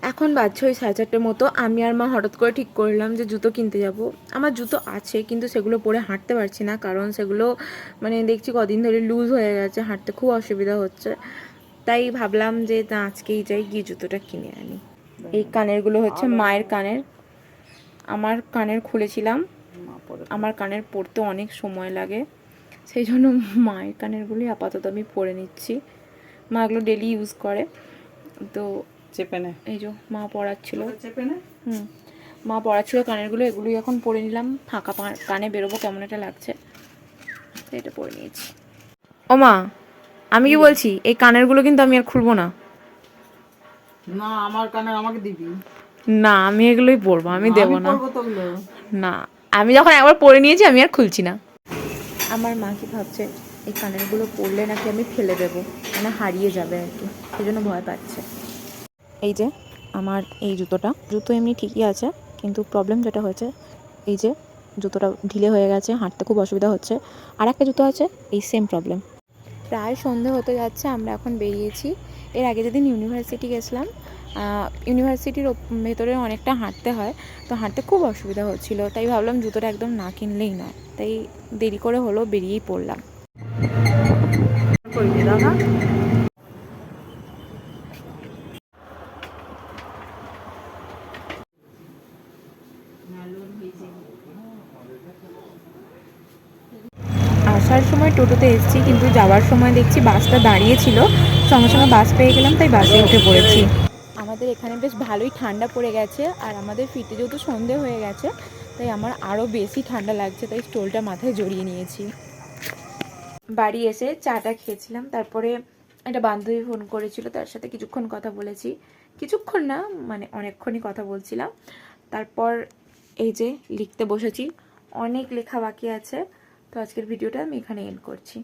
এখন বাজছে ওই 4:30 মতো। আমি আর মা হঠাৎ করে ঠিক করলাম যে জুতো কিনতে যাব। আমার জুতো আছে কিন্তু সেগুলো পরে হাঁটতে পারছি না, কারণ সেগুলো মানে দেখছি কদিন ধরে লুজ হয়ে গেছে, হাঁটতে খুব অসুবিধা হচ্ছে। তাই ভাবলাম যে না, আজকেই যাই, গিয়ে জুতোটা কিনে আনি। এই কানেরগুলো হচ্ছে মায়ের কানের। আমার কানের খুলেছিলাম, আমার কানের পরতে অনেক সময় লাগে, সেই জন্য মায়ের কানেরগুলি আপাতত আমি পরে নিচ্ছি। মা এগুলো ডেলি ইউজ করে, তো চেপে নে। এই যে মা পড়াচ্ছিল, মা পড়াচ্ছিল কানেরগুলো, এগুলোই এখন পরে নিলাম। ফাঁকা কানে বেরোবো, কেমন একটা লাগছে, তো এটা পরে নিয়েছি। ও মা, আমি কি বলছি, এই কানেরগুলো কিন্তু আমি আর খুলবো না। না, আমার কানে আমাকে দিবি না, আমি এগুলোই পরবো, আমি দেবো না। তোগুলো না, আমি যখন একবার পরে নিয়েছি আমি আর খুলছি না। আমার মা কি ভাবছে, এই কানেরগুলো পরলে নাকি আমি ফেলে দেবো, মানে হারিয়ে যাবে আর কি, সেই জন্য ভয় পাচ্ছে। এই যে আমার এই জুতো এমনি ঠিকই আছে, কিন্তু প্রবলেম যেটা হয়েছে, এই যে জুতোটা ঢিলে হয়ে গেছে, হাঁটতে খুব অসুবিধা হচ্ছে। আর একটা জুতো আছে, এই সেম প্রবলেম। প্রায় সন্ধে হতে যাচ্ছে, আমরা এখন বেরিয়েছি। এর আগে যেদিন ইউনিভার্সিটি গেছিলাম, ইউনিভার্সিটির ভেতরে অনেকটা হাঁটতে হয়, তো হাঁটতে খুব অসুবিধা হচ্ছিলো, তাই ভাবলাম জুতোটা একদম না কিনলেই নয়, তাই দেরি করে হলো বেরিয়েই পড়লাম। আসার সময় টোটোতে এসেছি, কিন্তু যাওয়ার সময় দেখছি বাসটা দাঁড়িয়েছিল, সঙ্গে সঙ্গে বাস পেয়ে গেলাম, তাই বাসে উঠে পড়েছি। আমাদের এখানে বেশ ভালোই ঠান্ডা পড়ে গেছে, আর আমাদের ফিরতে যেহেতু সন্ধে হয়ে গেছে, তাই আমার আরও বেশি ঠান্ডা লাগছে, তাই স্টোলটা মাথায় জড়িয়ে নিয়েছি। বাড়ি এসে চাটা খেয়েছিলাম, তারপরে একটা বান্ধবী ফোন করেছিল, তার সাথে কিছুক্ষণ কথা বলেছি। কিছুক্ষণ না, মানে অনেকক্ষণই কথা বলছিলাম। তারপর এই যে লিখতে বসেছি, অনেক লেখা বাকি আছে, তো আজকের ভিডিওটা আমি এখানে এন্ড করছি।